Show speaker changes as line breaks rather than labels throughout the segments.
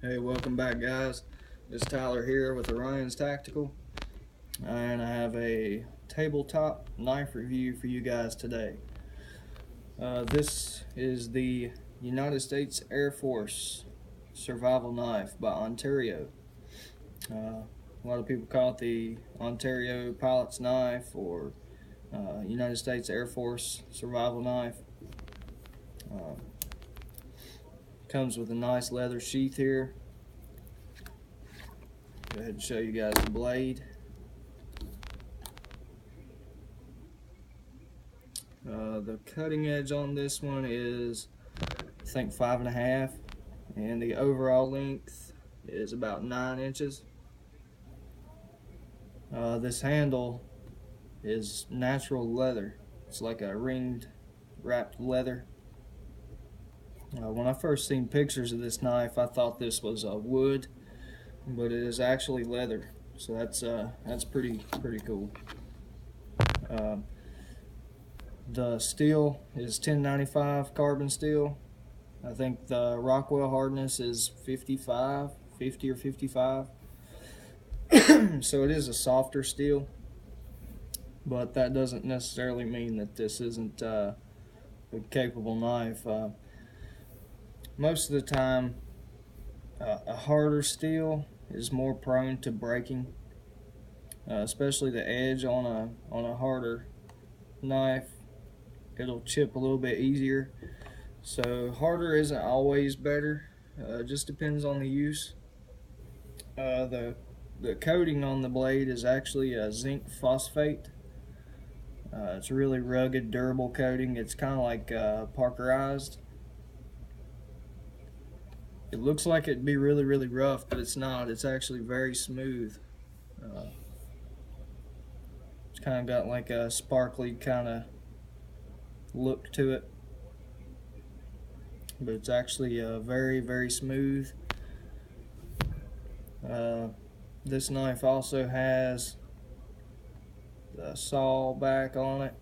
Hey, welcome back, guys. It's Tyler here with Orion's Tactical, and I have a tabletop knife review for you guys today. This is the United States Air Force Survival Knife by Ontario. A lot of people call it the Ontario Pilot's Knife or United States Air Force Survival Knife. Uh, Comes with a nice leather sheath here. Go ahead and show you guys the blade. The cutting edge on this one is, I think, 5.5, and the overall length is about 9 inches. This handle is natural leather. It's like a ringed, wrapped leather. When I first seen pictures of this knife, I thought this was wood, but it is actually leather. So that's pretty cool. Uh, the steel is 1095 carbon steel. I think the Rockwell hardness is 50 or 55. So it is a softer steel, but that doesn't necessarily mean that this isn't a capable knife. Most of the time, a harder steel is more prone to breaking, especially the edge on a harder knife. It'll chip a little bit easier. So harder isn't always better. It just depends on the use. The coating on the blade is actually a zinc phosphate. It's a really rugged, durable coating. It's kind of like parkerized. It looks like it'd be really rough, but it's not. It's actually very smooth. Uh, it's kind of got like a sparkly kind of look to it, but it's actually very smooth. This knife also has the saw back on it,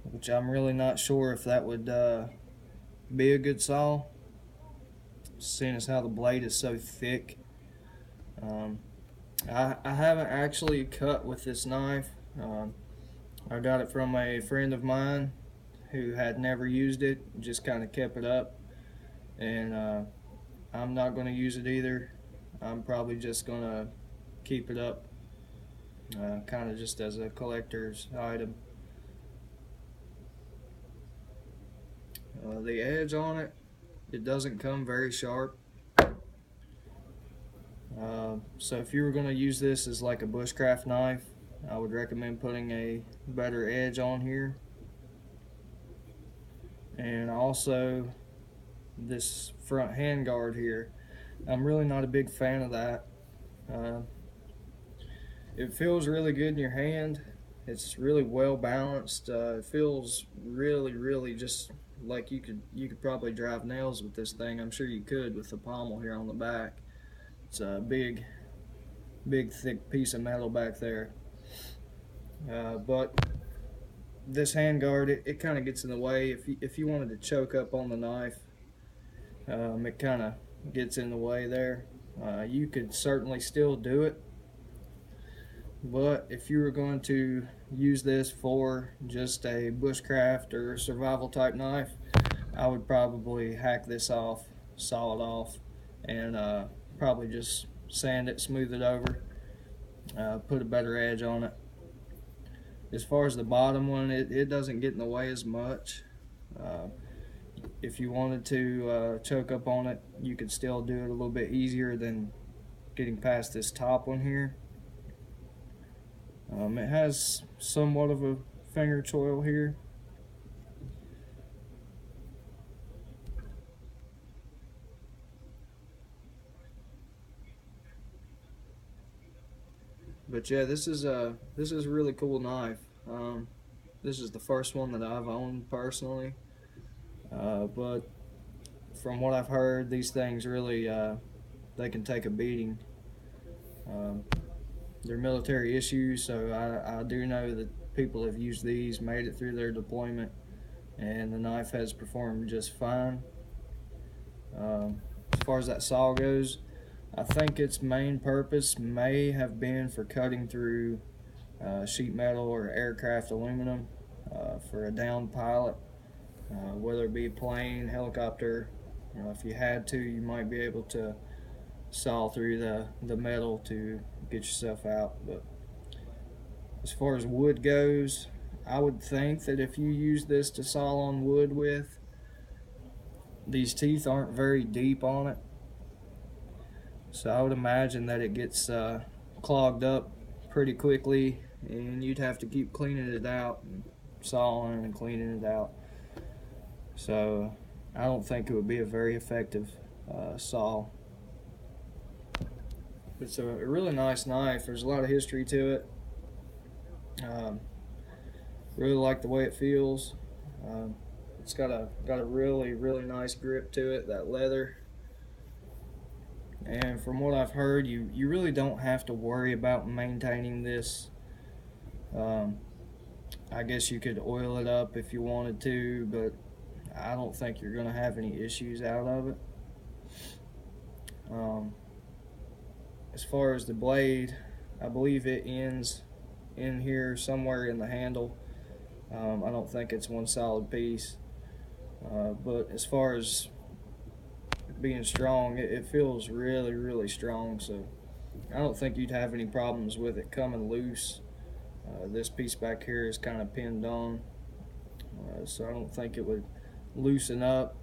which I'm really not sure if that would be a good saw, seeing as how the blade is so thick. I haven't actually cut with this knife. I got it from a friend of mine who had never used it, just kind of kept it up, and I'm not going to use it either. I'm probably just going to keep it up, kind of just as a collector's item. The edge on it, it doesn't come very sharp. So if you were going to use this as like a bushcraft knife, I would recommend putting a better edge on here. And also this front handguard here, I'm really not a big fan of that. It feels really good in your hand. It's really well balanced. It feels really just like you could probably drive nails with this thing. I'm sure you could with the pommel here on the back. It's a big thick piece of metal back there. But this handguard, it kind of gets in the way. If you wanted to choke up on the knife, it kind of gets in the way there. You could certainly still do it, but if you were going to use this for just a bushcraft or survival type knife, I would probably hack this off, saw it off, and probably just sand it, smooth it over, put a better edge on it. As far as the bottom one, it doesn't get in the way as much. If you wanted to choke up on it, you could still do it a little bit easier than getting past this top one here. It has somewhat of a finger choil here. But yeah, this is a really cool knife. This is the first one that I've owned personally. But from what I've heard, these things really they can take a beating. Um, they're military issues, so I do know that people have used these, made it through their deployment, and the knife has performed just fine. As far as that saw goes. I think its main purpose may have been for cutting through sheet metal or aircraft aluminum for a downed pilot, whether it be a plane, helicopter. If you had to, you might be able to saw through the metal to get yourself out. But as far as wood goes, I would think that if you use this to saw on wood with, these teeth aren't very deep on it, so I would imagine that it gets clogged up pretty quickly, and you'd have to keep cleaning it out and sawing and cleaning it out. So I don't think it would be a very effective saw. It's a really nice knife. There's a lot of history to it. Really like the way it feels. It's got a really nice grip to it, that leather. And from what I've heard, you really don't have to worry about maintaining this. I guess you could oil it up if you wanted to, but I don't think you're going to have any issues out of it. As far as the blade, I believe it ends in here somewhere in the handle. I don't think it's one solid piece. But as far as being strong, it feels really strong, so I don't think you'd have any problems with it coming loose. This piece back here is kind of pinned on, so I don't think it would loosen up.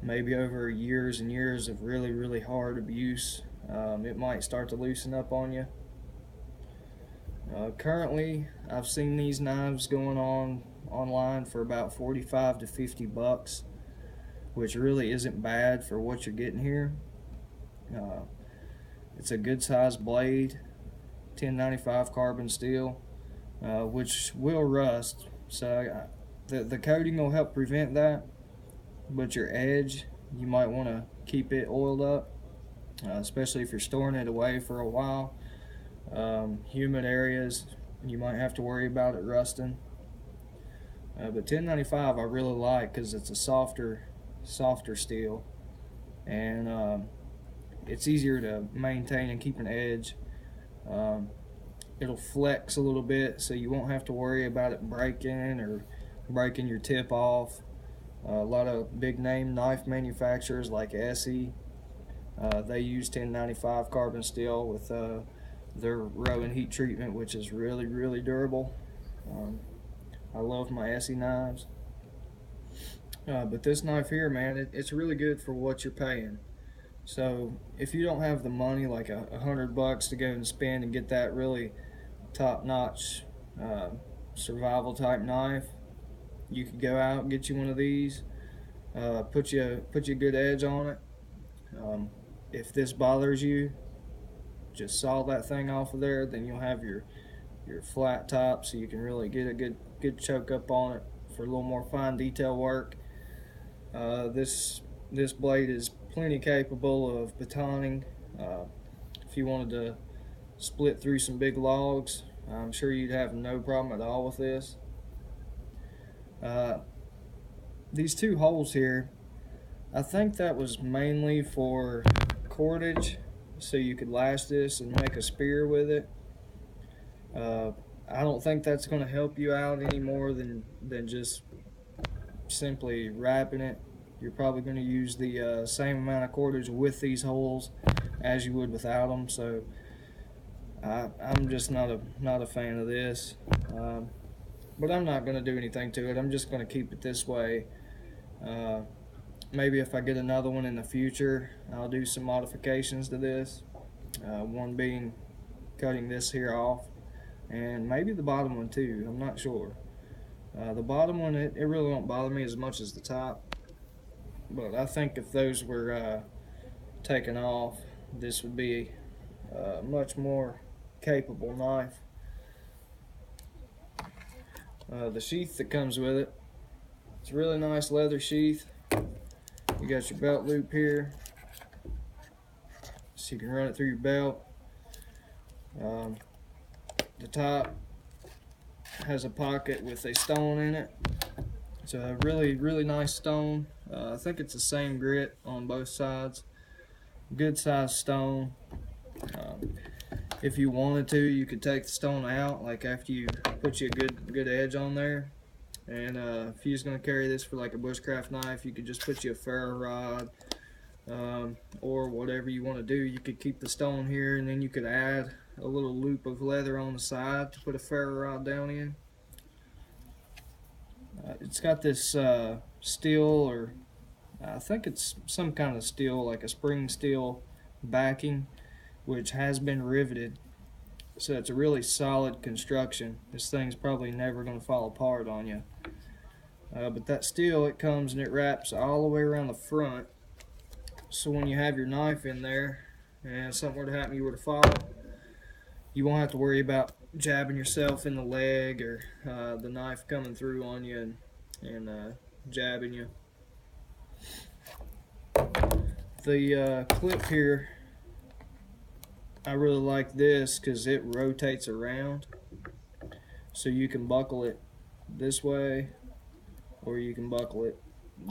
Maybe over years and years of really hard abuse, it might start to loosen up on you. Currently, I've seen these knives going on online for about 45 to 50 bucks, which really isn't bad for what you're getting here. It's a good sized blade, 1095 carbon steel, which will rust, so the coating will help prevent that, but your edge, you might want to keep it oiled up, especially if you're storing it away for a while. Humid areas, you might have to worry about it rusting. But 1095 I really like because it's a softer steel, and it's easier to maintain and keep an edge. It'll flex a little bit, so you won't have to worry about it breaking or breaking your tip off. A lot of big name knife manufacturers like U.S.A.F, they use 1095 carbon steel with their Rowan heat treatment, which is really durable. I love my U.S.A.F knives. But this knife here, man, it's really good for what you're paying. So if you don't have the money, like $100 to go and spend and get that really top-notch survival type knife, you could go out and get you one of these. Put you a good edge on it. If this bothers you, just saw that thing off of there, then you'll have your flat top, so you can really get a good choke up on it for a little more fine detail work. This blade is plenty capable of batoning. If you wanted to split through some big logs, I'm sure you'd have no problem at all with this. These two holes here, I think that was mainly for cordage, so you could lash this and make a spear with it. I don't think that's going to help you out any more than just simply wrapping it. You're probably going to use the same amount of cordage with these holes as you would without them, so I'm just not a fan of this. But I'm not going to do anything to it. I'm just going to keep it this way. Maybe if I get another one in the future, I'll do some modifications to this. One being cutting this here off, and maybe the bottom one too. I'm not sure. The bottom one, it really won't bother me as much as the top, but I think if those were taken off, this would be a much more capable knife. The sheath that comes with it, it's a really nice leather sheath. You got your belt loop here, so you can run it through your belt. The top has a pocket with a stone in it. It's a really nice stone. I think it's the same grit on both sides. good sized stone. If you wanted to, you could take the stone out, like after you put you a good edge on there. And if you're just gonna carry this for like a bushcraft knife, you could just put you a ferro rod, or whatever you want to do. You could keep the stone here, and then you could add a little loop of leather on the side to put a ferro rod down in. It's got this steel, or I think it's some kind of steel, like a spring steel backing, which has been riveted. So it's a really solid construction. This thing's probably never going to fall apart on you. But that steel, it comes and it wraps all the way around the front. So when you have your knife in there and something were to happen, you were to fall, you won't have to worry about jabbing yourself in the leg, or the knife coming through on you and jabbing you. The clip here, I really like this because it rotates around, so you can buckle it this way or you can buckle it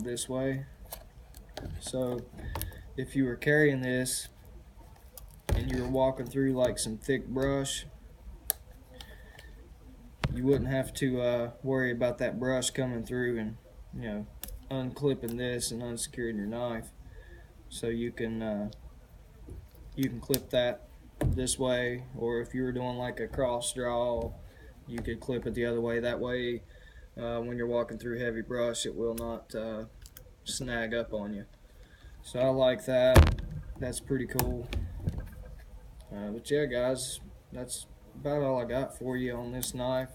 this way. So if you were carrying this and you were walking through like some thick brush, you wouldn't have to worry about that brush coming through and, you know, unclipping this and unsecuring your knife. So you can clip that this way, or if you were doing like a cross draw, you could clip it the other way. That way, when you're walking through heavy brush, it will not snag up on you. So I like that. That's pretty cool. But yeah, guys, that's about all I got for you on this knife.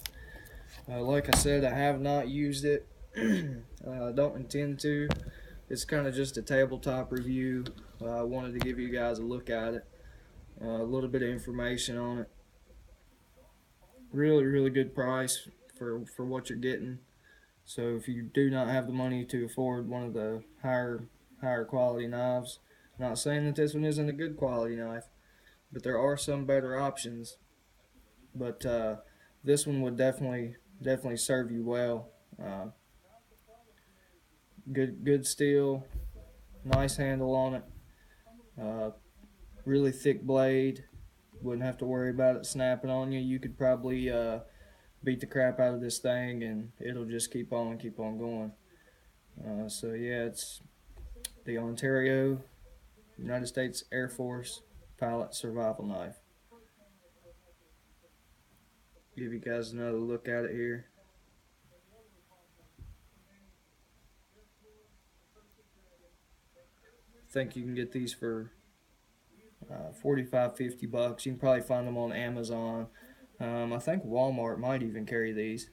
Like I said, I have not used it. I don't intend to. It's kind of just a tabletop review. I wanted to give you guys a look at it, a little bit of information on it. Really good price for what you're getting. So if you do not have the money to afford one of the higher quality knives, I'm not saying that this one isn't a good quality knife, but there are some better options. But this one would definitely serve you well. Good steel, nice handle on it, really thick blade. Wouldn't have to worry about it snapping on you. You could probably beat the crap out of this thing and it'll just keep on going. So yeah, it's the Ontario United States Air Force Pilot Survival Knife. Give you guys another look at it here. I think you can get these for $45-50. You can probably find them on Amazon. I think Walmart might even carry these.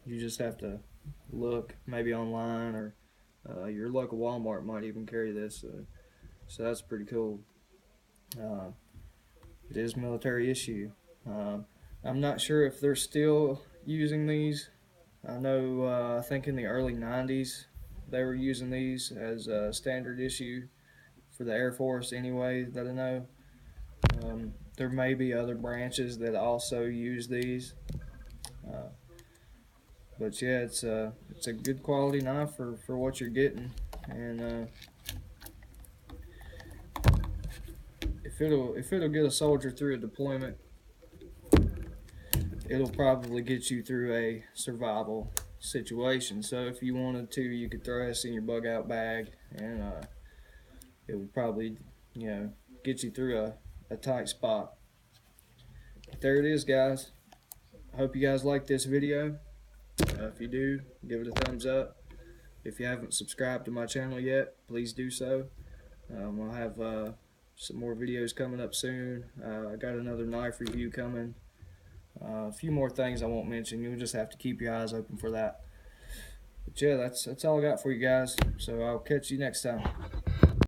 You just have to look maybe online, or your local Walmart might even carry this. So that's pretty cool. It is military issue. I'm not sure if they're still using these. I know, I think in the early 90s they were using these as a standard issue for the Air Force anyway, that I know. There may be other branches that also use these. But yeah, it's a good quality knife for what you're getting. And if it'll get a soldier through a deployment, it'll probably get you through a survival situation. So if you wanted to, you could throw this in your bug out bag, and it would probably, you know, get you through a tight spot. But there it is, guys. I hope you guys like this video. If you do, give it a thumbs up. If you haven't subscribed to my channel yet, please do so. I'll have some more videos coming up soon. I got another knife review coming. A few more things I won't mention. You'll just have to keep your eyes open for that. But yeah, that's all I got for you guys. So I'll catch you next time.